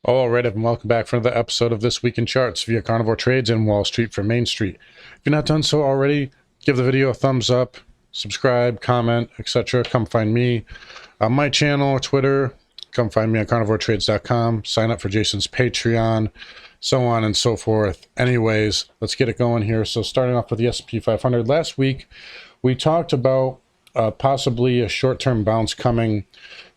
All right, and welcome back for another episode of This Week in Charts via Carnivore Trades and Wall Street for Main Street. If you're not done so already, give the video a thumbs up, subscribe, comment, etc. Come find me on my channel or Twitter. Come find me at carnivoretrades.com. Sign up for Jason's Patreon, so on and so forth. Anyways, let's get it going here. So starting off with the S&P 500, last week we talked about possibly a short-term bounce coming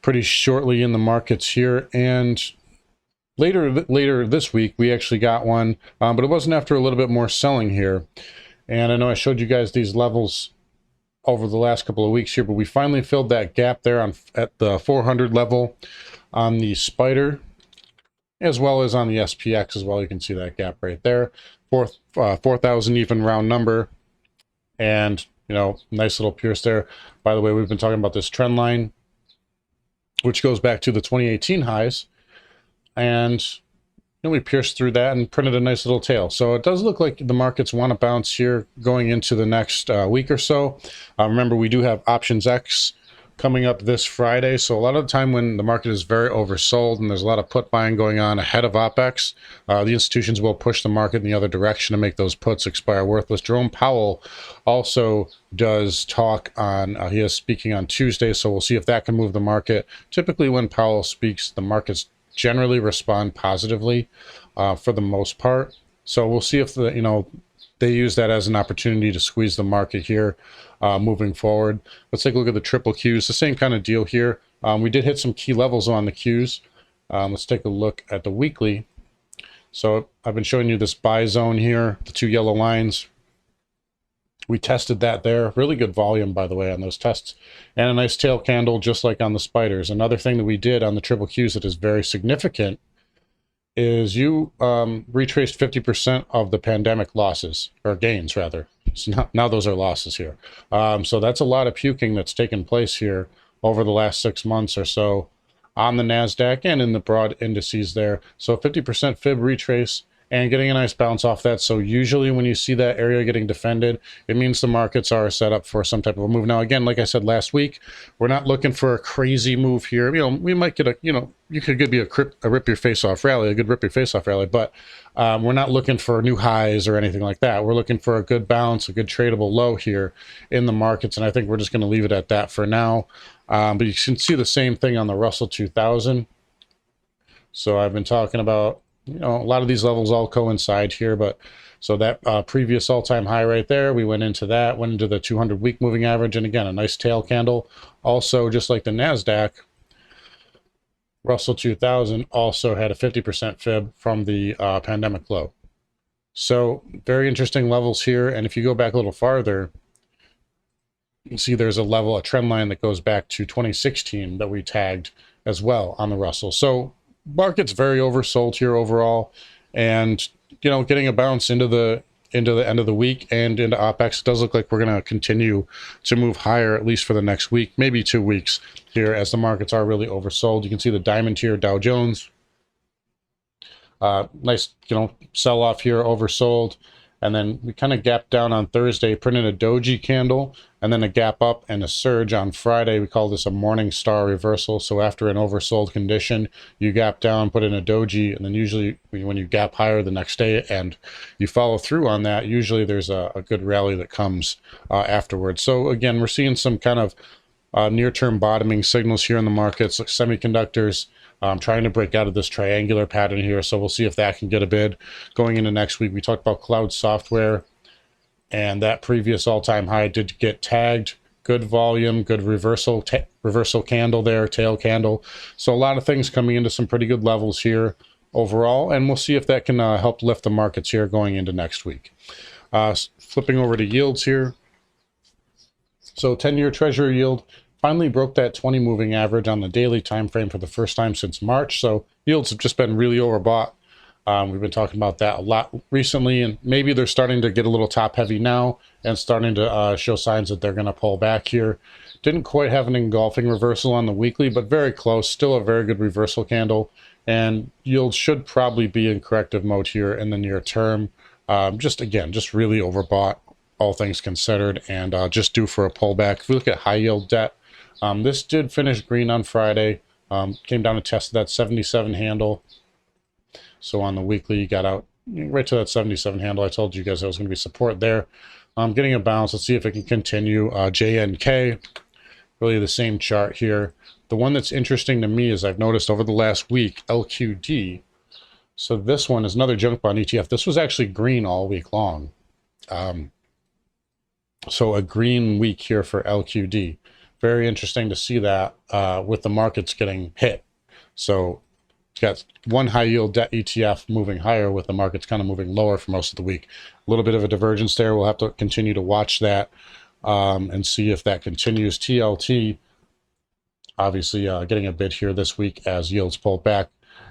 pretty shortly in the markets here, and later this week, we actually got one, but it wasn't after a little bit more selling here. And I know I showed you guys these levels over the last couple of weeks here, but we finally filled that gap there at the 400 level on the Spider, as well as on the SPX as well. You can see that gap right there, 4,000 even round number, and nice little pierce there. By the way, we've been talking about this trend line, which goes back to the 2018 highs. And we pierced through that and printed a nice little tail. So it does look like the markets want to bounce here going into the next week or so. Remember, we do have Options X coming up this Friday. So a lot of the time when the market is very oversold and there's a lot of put buying going on ahead of OPEX, the institutions will push the market in the other direction to make those puts expire worthless. Jerome Powell also does talk on, he is speaking on Tuesday, so we'll see if that can move the market. Typically when Powell speaks, the markets generally respond positively for the most part. So we'll see if they use that as an opportunity to squeeze the market here moving forward. Let's take a look at the triple Qs. The same kind of deal here. We did hit some key levels on the Qs. Let's take a look at the weekly. So I've been showing you this buy zone here, the two yellow lines. We tested that there. Really good volume, by the way, on those tests. And a nice tail candle, just like on the spiders. Another thing that we did on the triple Qs that is very significant is you retraced 50% of the pandemic losses, or gains, rather. So now those are losses here. So that's a lot of puking that's taken place here over the last 6 months or so on the NASDAQ and in the broad indices there. So 50% fib retrace, and getting a nice bounce off that. So usually when you see that area getting defended, it means the markets are set up for some type of a move. Now, again, like I said last week, we're not looking for a crazy move here. We might get you could be a rip your face off rally, a good rip your face off rally, but we're not looking for new highs or anything like that. We're looking for a good bounce, a good tradable low here in the markets. And I think we're just going to leave it at that for now. But you can see the same thing on the Russell 2000. So I've been talking about, a lot of these levels all coincide here, but so that previous all-time high right there, we went into the 200-week moving average, and again, a nice tail candle. Also, just like the NASDAQ, Russell 2000 also had a 50% fib from the pandemic low. So very interesting levels here, and if you go back a little farther, you can see there's a trend line that goes back to 2016 that we tagged as well on the Russell. So market's very oversold here overall, and getting a bounce into the end of the week and into OPEX, it does look like we're going to continue to move higher, at least for the next week, maybe 2 weeks here, as the markets are really oversold. You can see the diamond here, Dow Jones, nice sell off here, oversold. And then we kind of gapped down on Thursday, printed a doji candle, and then a gap up and a surge on Friday. We call this a morning star reversal. So after an oversold condition, you gap down, put in a doji, and then usually when you gap higher the next day and you follow through on that, usually there's a good rally that comes afterwards. So again, we're seeing some kind of near-term bottoming signals here in the markets, like semiconductors. Trying to break out of this triangular pattern here, so we'll see if that can get a bid going into next week. We talked about cloud software, and that previous all-time high did get tagged. Good volume, good reversal candle there, tail candle. So a lot of things coming into some pretty good levels here overall, and we'll see if that can help lift the markets here going into next week. Flipping over to yields here. So 10-year Treasury yield finally broke that 20 moving average on the daily time frame for the first time since March. So yields have just been really overbought. We've been talking about that a lot recently, and maybe they're starting to get a little top heavy now and starting to show signs that they're going to pull back here. Didn't quite have an engulfing reversal on the weekly, but very close. Still a very good reversal candle, and yields should probably be in corrective mode here in the near term. Just really overbought, all things considered, and just due for a pullback. If we look at high yield debt, this did finish green on Friday, came down to test that 77 handle. So on the weekly, you got out right to that 77 handle. I told you guys there was going to be support there. Getting a bounce. Let's see if it can continue. JNK, really the same chart here. The one that's interesting to me is I've noticed over the last week, LQD. So this one is another junk bond ETF. This was actually green all week long. So a green week here for LQD. Very interesting to see that with the markets getting hit. So it's got one high yield debt ETF moving higher with the markets kind of moving lower for most of the week. A little bit of a divergence there. We'll have to continue to watch that and see if that continues. TLT, obviously getting a bid here this week as yields pulled back.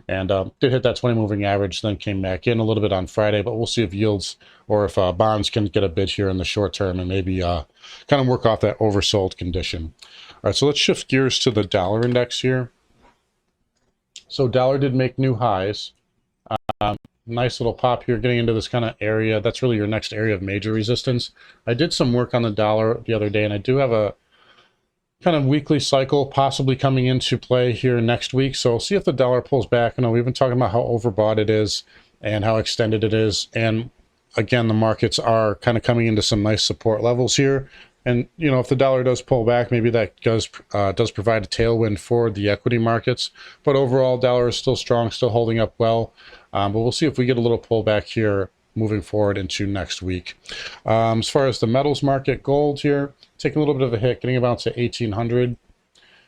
And did hit that 20 moving average, then came back in a little bit on Friday, but we'll see if yields or if bonds can get a bid here in the short term and maybe kind of work off that oversold condition. All right, so let's shift gears to the dollar index here. So dollar did make new highs. Nice little pop here, getting into this kind of area. That's really your next area of major resistance. I did some work on the dollar the other day, and I do have a kind of weekly cycle possibly coming into play here next week. So we'll see if the dollar pulls back. You know, we've been talking about how overbought it is and how extended it is. And again, the markets are kind of coming into some nice support levels here. And, you know, if the dollar does pull back, maybe that does provide a tailwind for the equity markets. But overall, dollar is still strong, still holding up well. But we'll see if we get a little pullback here moving forward into next week. As far as the metals market, gold here, taking a little bit of a hit, getting about to 1800.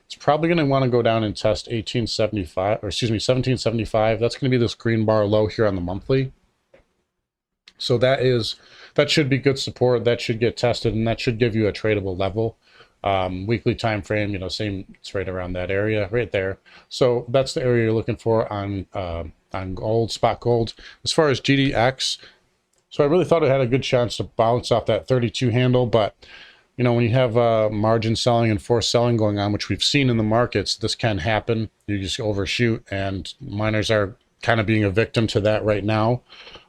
It's probably going to want to go down and test 1875, or excuse me, 1775. That's going to be this green bar low here on the monthly. So that should be good support. That should get tested, and that should give you a tradable level. Weekly time frame, you know, same, it's right around that area right there. So that's the area you're looking for on gold, spot gold. As far as GDX, so I really thought it had a good chance to bounce off that 32 handle, but you know, when you have margin selling and forced selling going on, which we've seen in the markets, this can happen. You just overshoot, and miners are kind of being a victim to that right now.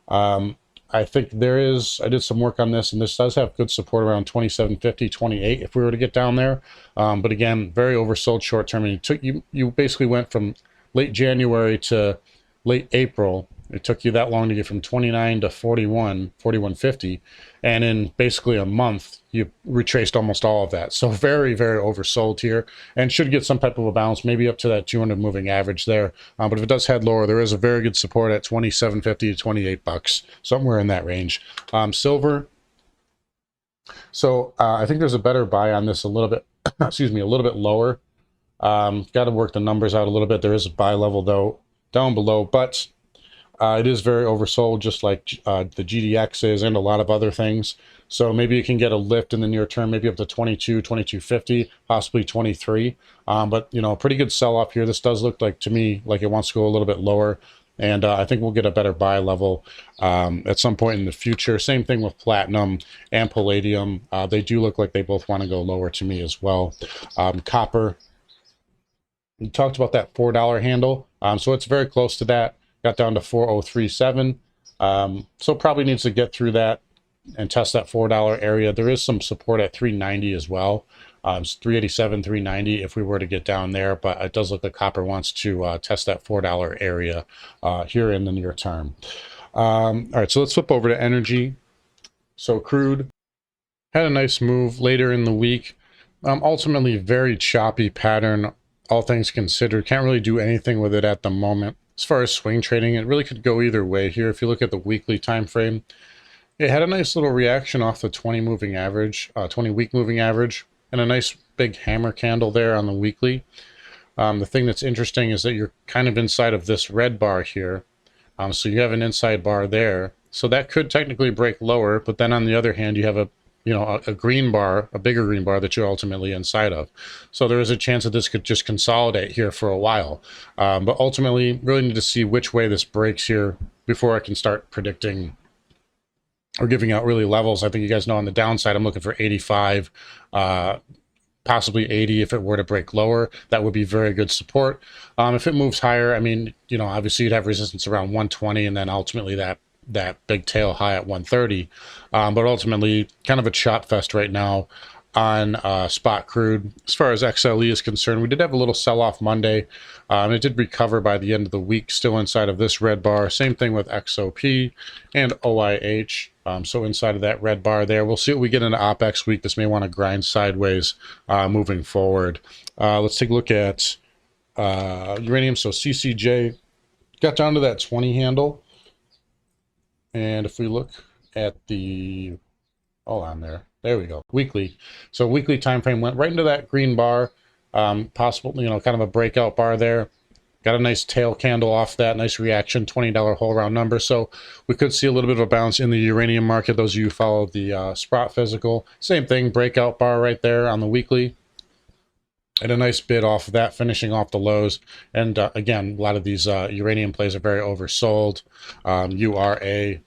I think I did some work on this, and this does have good support around 27.50, 28 if we were to get down there. But again, very oversold short term. And you basically went from late January to late April. It took you that long to get from 29 to 41.50, and in basically a month you retraced almost all of that. So very, very oversold here, and should get some type of a bounce, maybe up to that 200 moving average there. But if it does head lower, there is a very good support at 27.50 to 28 bucks, somewhere in that range. Silver. So I think there's a better buy on this a little bit. Excuse me, a little bit lower. Got to work the numbers out a little bit. There is a buy level though down below, but it is very oversold, just like the GDX is and a lot of other things. So maybe you can get a lift in the near term, maybe up to 22, 22.50, possibly 23. But, you know, a pretty good sell-off here. This does look like, to me, like it wants to go a little bit lower. And I think we'll get a better buy level at some point in the future. Same thing with platinum and palladium. They do look like they both want to go lower to me as well. Copper, we talked about that $4 handle. So it's very close to that. Got down to 4037. So probably needs to get through that and test that $4 area. There is some support at 390 as well. 387, 390 if we were to get down there, but it does look like copper wants to test that $4 area here in the near term. All right, so let's flip over to energy. So crude had a nice move later in the week. Ultimately, very choppy pattern, all things considered. Can't really do anything with it at the moment. As far as swing trading, it really could go either way here. If you look at the weekly time frame, it had a nice little reaction off the 20 moving average, 20-week moving average, and a nice big hammer candle there on the weekly. The thing that's interesting is that you're kind of inside of this red bar here. So you have an inside bar there. So that could technically break lower, but then on the other hand, you have a green bar, a bigger green bar that you're ultimately inside of. So there is a chance that this could just consolidate here for a while. But ultimately, really need to see which way this breaks here before I can start predicting or giving out really levels. I think you guys know on the downside, I'm looking for 85, possibly 80 if it were to break lower. That would be very good support. If it moves higher, I mean, you know, obviously you'd have resistance around 120, and then ultimately that big tail high at 130. But ultimately, kind of a chop fest right now. on spot crude. As far as XLE is concerned, we did have a little sell-off Monday. It did recover by the end of the week, still inside of this red bar. Same thing with XOP and OIH. So inside of that red bar there. We'll see what we get into OPEX week. This may want to grind sideways moving forward. Let's take a look at uranium. So CCJ got down to that 20 handle. And if we look at the, hold on there we go, weekly. So weekly time frame went right into that green bar, possible, kind of a breakout bar there. Got a nice tail candle off that, nice reaction, $20 whole round number. So we could see a little bit of a bounce in the uranium market. Those of you who follow the Sprott physical, same thing, breakout bar right there on the weekly. And a nice bid off of that, finishing off the lows. And again, a lot of these uranium plays are very oversold. URA,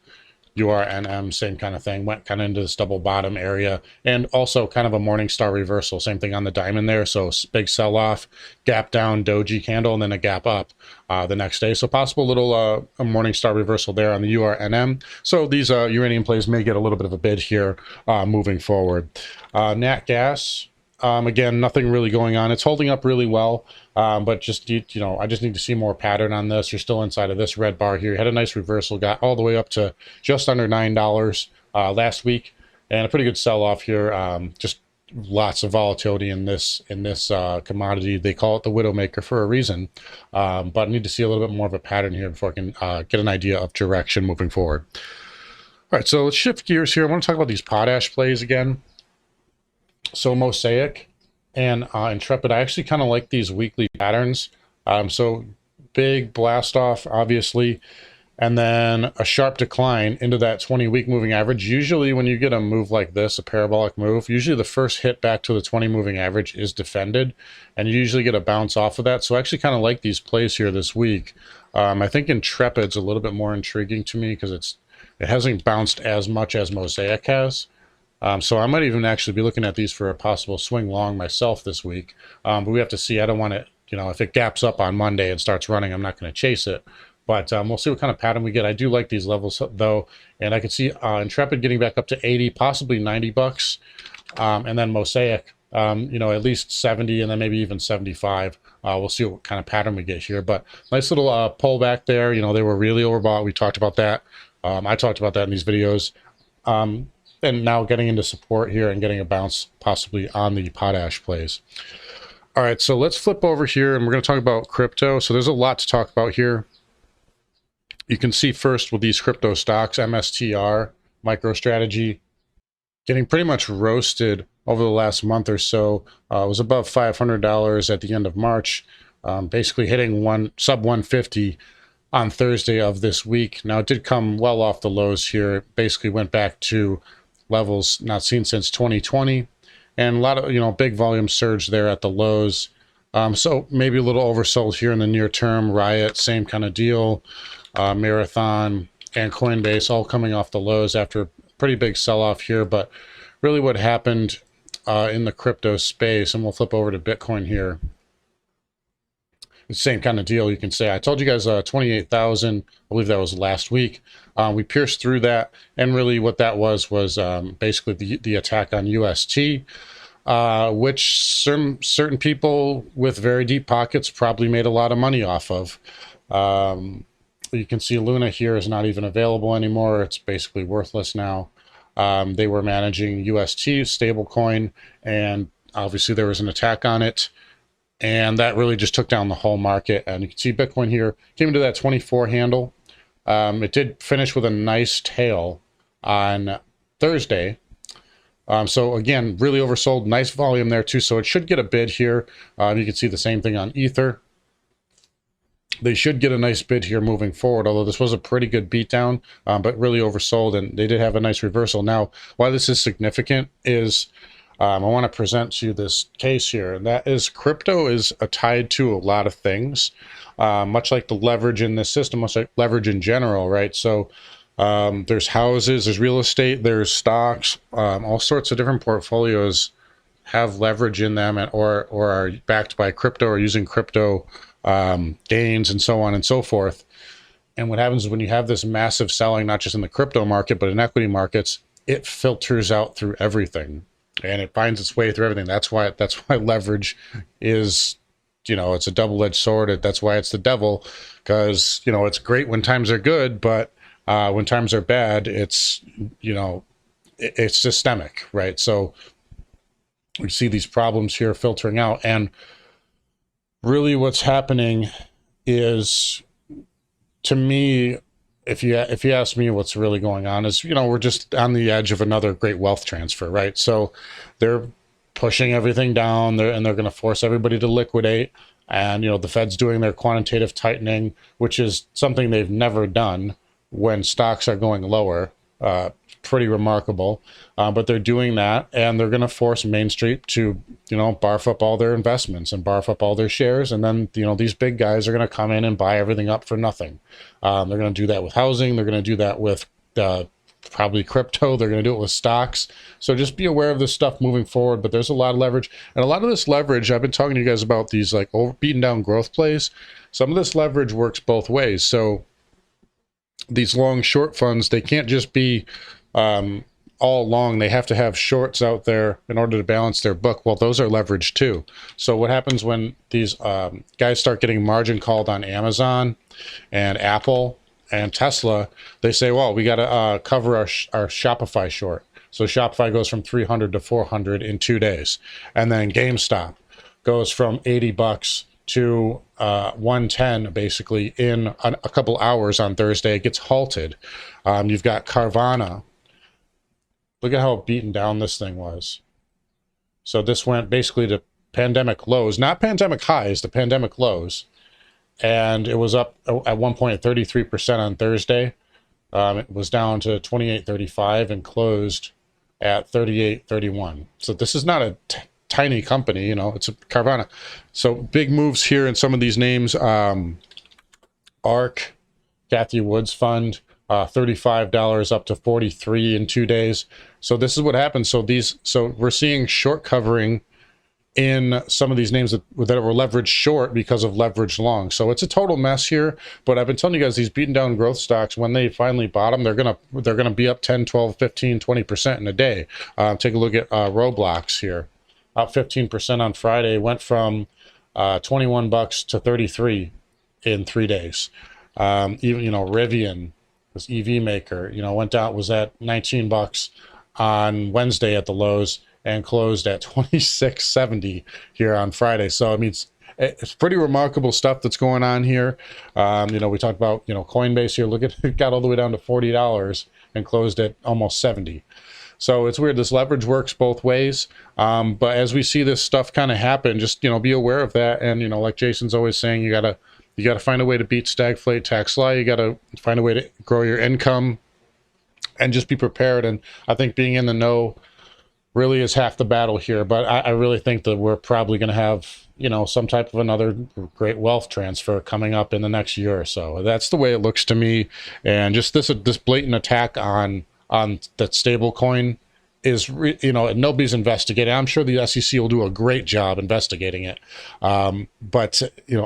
URNM, same kind of thing, went kind of into this double bottom area, and also kind of a Morningstar reversal, same thing on the diamond there. So big sell off, gap down, doji candle, and then a gap up the next day. So possible little a Morningstar reversal there on the URNM. So these uranium plays may get a little bit of a bid here moving forward. Nat gas, again, nothing really going on. It's holding up really well, but just, I just need to see more pattern on this. You're still inside of this red bar here. You had a nice reversal, got all the way up to just under $9 last week, and a pretty good sell-off here. Just lots of volatility in this commodity. They call it the Widowmaker for a reason, but I need to see a little bit more of a pattern here before I can get an idea of direction moving forward. All right, so let's shift gears here. I want to talk about these potash plays again. So Mosaic and Intrepid, I actually kind of like these weekly patterns. So big blast off, obviously, and then a sharp decline into that 20-week moving average. Usually when you get a move like this, a parabolic move, usually the first hit back to the 20 moving average is defended, and you usually get a bounce off of that. So I actually kind of like these plays here this week. I think Intrepid's a little bit more intriguing to me because it hasn't bounced as much as Mosaic has. So I might even actually be looking at these for a possible swing long myself this week. But we have to see. I don't want it, if it gaps up on Monday and starts running, I'm not going to chase it. But we'll see what kind of pattern we get. I do like these levels, though. And I can see Intrepid getting back up to 80, possibly $90. And then Mosaic, at least 70 and then maybe even 75. We'll see what kind of pattern we get here. But nice little pullback there. They were really overbought. We talked about that. I talked about that in these videos. And now getting into support here and getting a bounce possibly on the potash plays. All right, so let's flip over here and we're going to talk about crypto. So there's a lot to talk about here. You can see first with these crypto stocks, MSTR, MicroStrategy, getting pretty much roasted over the last month or so. It was above $500 at the end of March, basically hitting sub 150 on Thursday of this week. Now it did come well off the lows here. It basically went back to levels not seen since 2020, and a lot of big volume surge there at the lows. So maybe a little oversold here in the near term. Riot, same kind of deal. Marathon and Coinbase all coming off the lows after a pretty big sell-off here. But really what happened in the crypto space, and we'll flip over to Bitcoin here. Same kind of deal. You can say, I told you guys 28,000, I believe that was last week. We pierced through that, and really what that was basically the attack on UST, which certain people with very deep pockets probably made a lot of money off of. You can see Luna here is not even available anymore. It's basically worthless now. They were managing UST, stablecoin, and obviously there was an attack on it. And that really just took down the whole market. And you can see Bitcoin here came into that 24 handle. It did finish with a nice tail on Thursday. So again, really oversold, nice volume there too. So it should get a bid here. You can see the same thing on Ether. They should get a nice bid here moving forward, although this was a pretty good beatdown, but really oversold, and they did have a nice reversal. Now, why this is significant is I want to present to you this case here, and that is crypto is tied to a lot of things, much like the leverage in this system, much like leverage in general, right? So there's houses, there's real estate, there's stocks, all sorts of different portfolios have leverage in them or are backed by crypto or using crypto gains and so on and so forth. And what happens is when you have this massive selling, not just in the crypto market, but in equity markets, it filters out through everything. and it finds its way through everything. That's why leverage is, it's a double-edged sword. That's why it's the devil, because, it's great when times are good, but when times are bad, it's, it's systemic, right? So we see these problems here filtering out, and really what's happening is, to me, if you ask me what's really going on, is, we're just on the edge of another great wealth transfer, right? So they're pushing everything down, and they're going to force everybody to liquidate. And, the Fed's doing their quantitative tightening, which is something they've never done when stocks are going lower. Pretty remarkable. But they're doing that, and they're going to force Main Street to, barf up all their investments and barf up all their shares. And then, these big guys are going to come in and buy everything up for nothing. They're going to do that with housing. They're going to do that with probably crypto. They're going to do it with stocks. So just be aware of this stuff moving forward. But there's a lot of leverage. And a lot of this leverage, I've been talking to you guys about these like beaten down growth plays. Some of this leverage works both ways. So these long short funds, they can't just be all long. They have to have shorts out there in order to balance their book. Well, those are leveraged too. So what happens when these guys start getting margin called on Amazon and Apple and Tesla? They say, well, we got to cover our Shopify short. So Shopify goes from 300 to 400 in 2 days. And then GameStop goes from $80 to 110 basically in a couple hours on Thursday. It gets halted. You've got Carvana. Look at how beaten down this thing was. So this went basically to pandemic lows, not pandemic highs, the pandemic lows. And it was up at one point at 33% on Thursday. It was down to 28.35 and closed at 38.31. So this is not a tiny company, it's a Carvana. So big moves here in some of these names. ARK, Kathy Wood's fund, $35 up to 43 in 2 days. So this is what happens. So we're seeing short covering in some of these names that were leveraged short because of leverage long. So it's a total mess here. But I've been telling you guys, these beaten down growth stocks, when they finally bottom, they're gonna be up 10, 12, 15, 20% in a day. Take a look at Roblox here, up 15% on Friday, went from $21 to 33 in 3 days. Even Rivian, this EV maker, went down, was at $19 on Wednesday at the lows and closed at $26.70 here on Friday. So I mean, it's pretty remarkable stuff that's going on here. We talked about Coinbase here. Look at it, got all the way down to $40 and closed at almost 70. So it's weird. This leverage works both ways. But as we see this stuff kind of happen, just be aware of that. And like Jason's always saying, you gotta find a way to beat stagflate, tax lie. You gotta find a way to grow your income, and just be prepared. And I think being in the know really is half the battle here. But I really think that we're probably going to have, some type of another great wealth transfer coming up in the next year or so. That's the way it looks to me. And just this blatant attack on that stable coin is, nobody's investigating. I'm sure the SEC will do a great job investigating it. But,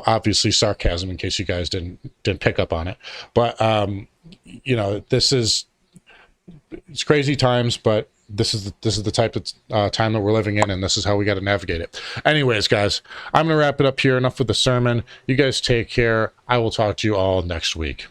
obviously sarcasm in case you guys didn't pick up on it. But, it's crazy times, but this is the type of time that we're living in, and this is how we got to navigate it. Anyways, guys, I'm going to wrap it up here. Enough with the sermon. You guys take care. I will talk to you all next week.